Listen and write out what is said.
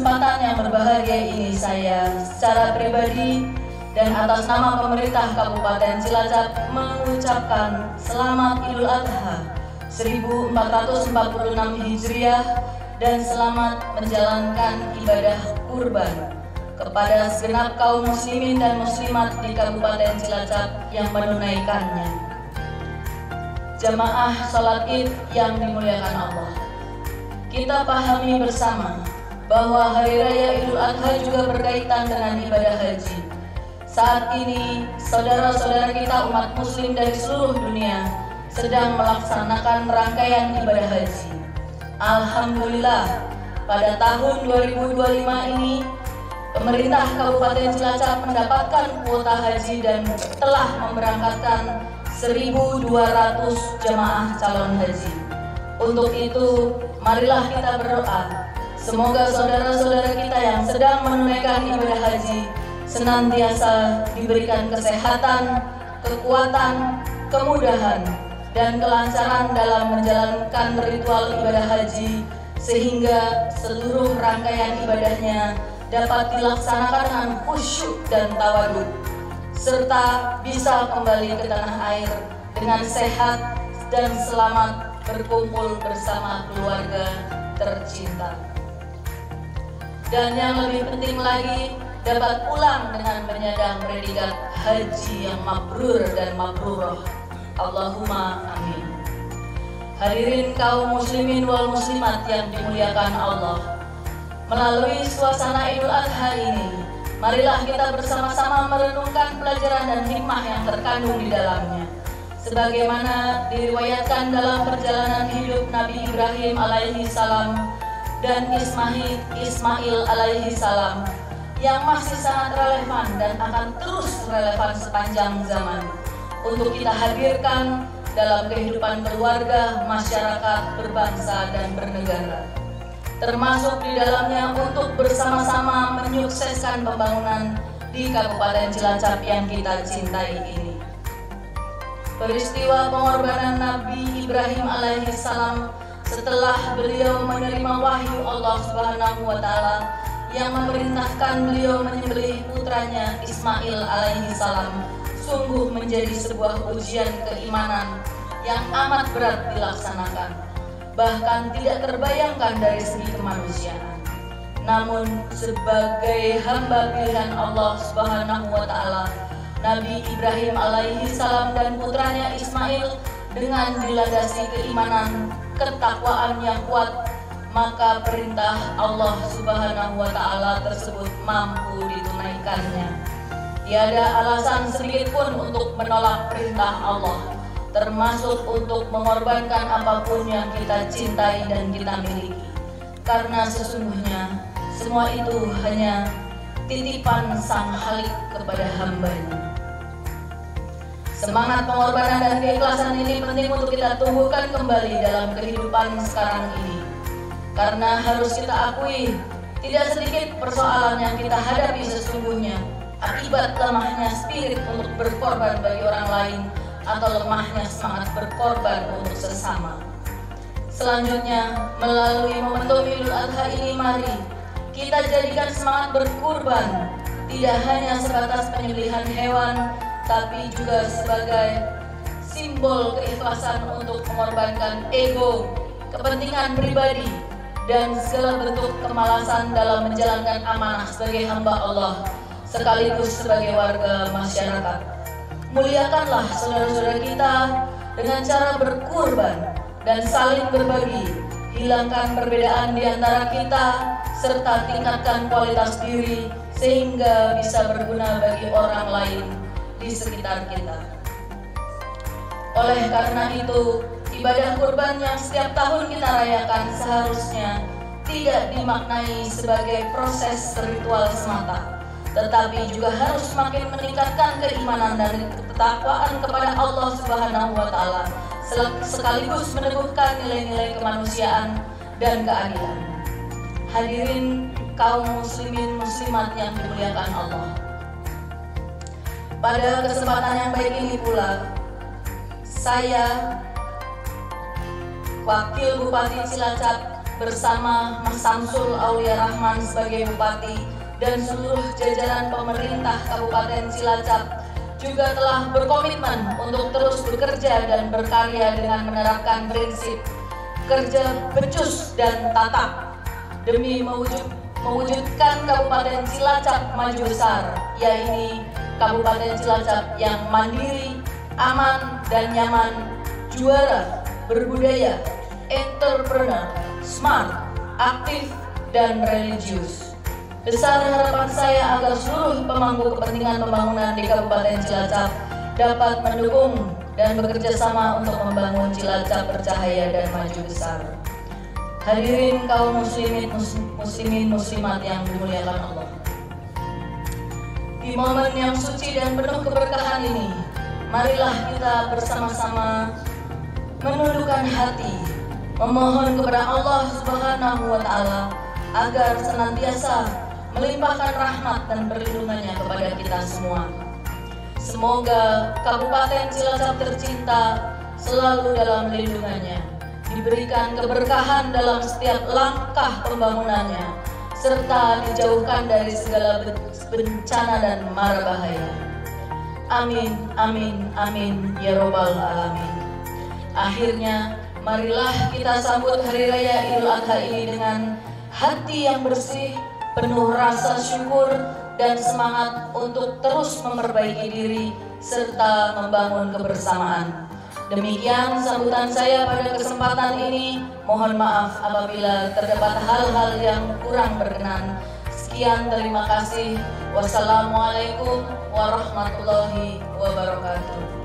kesempatan yang berbahagia ini saya secara pribadi dan atas nama pemerintah Kabupaten Cilacap mengucapkan Selamat Idul Adha 1446 Hijriah dan selamat menjalankan ibadah kurban kepada segenap kaum muslimin dan muslimat di Kabupaten Cilacap yang menunaikannya. Jamaah sholat Id yang dimuliakan Allah, kita pahami bersama bahwa Hari Raya Idul Adha juga berkaitan dengan ibadah haji. Saat ini, saudara-saudara kita umat muslim dari seluruh dunia sedang melaksanakan rangkaian ibadah haji. Alhamdulillah, pada tahun 2025 ini, pemerintah Kabupaten Cilacap mendapatkan kuota haji dan telah memberangkatkan 1.200 jemaah calon haji. Untuk itu, marilah kita berdoa. Semoga saudara-saudara kita yang sedang menunaikan ibadah haji senantiasa diberikan kesehatan, kekuatan, kemudahan, dan kelancaran dalam menjalankan ritual ibadah haji sehingga seluruh rangkaian ibadahnya dapat dilaksanakan dengan khusyuk dan tawaduk, serta bisa kembali ke tanah air dengan sehat dan selamat berkumpul bersama keluarga tercinta. Dan yang lebih penting lagi, dapat pulang dengan menyandang predikat haji yang mabrur dan mabrurah. Allahumma amin. Hadirin kaum muslimin wal muslimat yang dimuliakan Allah, melalui suasana Idul Adha ini, marilah kita bersama-sama merenungkan pelajaran dan hikmah yang terkandung di dalamnya. Sebagaimana diriwayatkan dalam perjalanan hidup Nabi Ibrahim alaihi salam dan Ismail alaihi salam yang masih sangat relevan dan akan terus relevan sepanjang zaman untuk kita hadirkan dalam kehidupan keluarga, masyarakat, berbangsa, dan bernegara. Termasuk di dalamnya untuk bersama-sama menyukseskan pembangunan di Kabupaten Cilacap yang kita cintai ini. Peristiwa pengorbanan Nabi Ibrahim alaihissalam setelah beliau menerima wahyu Allah Subhanahu wa Ta'ala yang memerintahkan beliau menyembelih putranya Ismail alaihissalam sungguh menjadi sebuah ujian keimanan yang amat berat dilaksanakan, bahkan tidak terbayangkan dari segi kemanusiaan. Namun sebagai hamba pilihan Allah Subhanahu wa Ta'ala, Nabi Ibrahim alaihi salam dan putranya Ismail dengan dilandasi keimanan, ketakwaan yang kuat, maka perintah Allah Subhanahu wa Ta'ala tersebut mampu ditunaikannya. Tiada alasan sedikit pun untuk menolak perintah Allah, termasuk untuk mengorbankan apapun yang kita cintai dan kita miliki. Karena sesungguhnya semua itu hanya titipan Sang Khalik kepada hambanya. Semangat pengorbanan dan keikhlasan ini penting untuk kita tumbuhkan kembali dalam kehidupan sekarang ini. Karena harus kita akui, tidak sedikit persoalan yang kita hadapi sesungguhnya akibat lemahnya spirit untuk berkorban bagi orang lain atau lemahnya semangat berkorban untuk sesama. Selanjutnya, melalui momentum Idul Adha ini, mari kita jadikan semangat berkurban tidak hanya sebatas penyembelihan hewan, tapi juga sebagai simbol keikhlasan untuk mengorbankan ego, kepentingan pribadi, dan segala bentuk kemalasan dalam menjalankan amanah sebagai hamba Allah, sekaligus sebagai warga masyarakat. Muliakanlah saudara-saudara kita dengan cara berkurban dan saling berbagi, hilangkan perbedaan di antara kita, serta tingkatkan kualitas diri sehingga bisa berguna bagi orang lain di sekitar kita. Oleh karena itu, ibadah kurban yang setiap tahun kita rayakan seharusnya tidak dimaknai sebagai proses ritual semata, tetapi juga harus semakin meningkatkan keimanan dan ketakwaan kepada Allah Subhanahu wa Ta'ala, sekaligus meneguhkan nilai-nilai kemanusiaan dan keadilan. Hadirin kaum muslimin muslimat yang dimuliakan Allah, pada kesempatan yang baik ini pula, saya, Wakil Bupati Cilacap, bersama Mas Samsul Aulia Rahman sebagai Bupati dan seluruh jajaran pemerintah Kabupaten Cilacap juga telah berkomitmen untuk terus bekerja dan berkarya dengan menerapkan prinsip kerja becus dan tatap demi mewujudkan Kabupaten Cilacap maju besar, yaitu Kabupaten Cilacap yang mandiri, aman dan nyaman, juara, berbudaya, entrepreneur, smart, aktif, dan religius. Besar harapan saya agar seluruh pemangku kepentingan pembangunan di Kabupaten Cilacap dapat mendukung dan bekerja sama untuk membangun Cilacap bercahaya dan maju besar. Hadirin kaum muslimin muslimat yang dimuliakan Allah. Di momen yang suci dan penuh keberkahan ini, marilah kita bersama-sama menundukkan hati, memohon kepada Allah Subhanahu wa Ta'ala agar senantiasa melimpahkan rahmat dan perlindungannya kepada kita semua. Semoga Kabupaten Cilacap tercinta selalu dalam lindungannya, diberikan keberkahan dalam setiap langkah pembangunannya, serta dijauhkan dari segala bencana dan mara bahaya. Amin, amin, amin, ya robbal alamin. Akhirnya, marilah kita sambut Hari Raya Idul Adha ini dengan hati yang bersih, penuh rasa syukur dan semangat untuk terus memperbaiki diri serta membangun kebersamaan. Demikian sambutan saya pada kesempatan ini. Mohon maaf apabila terdapat hal-hal yang kurang berkenan. Sekian, terima kasih. Wassalamualaikum warahmatullahi wabarakatuh.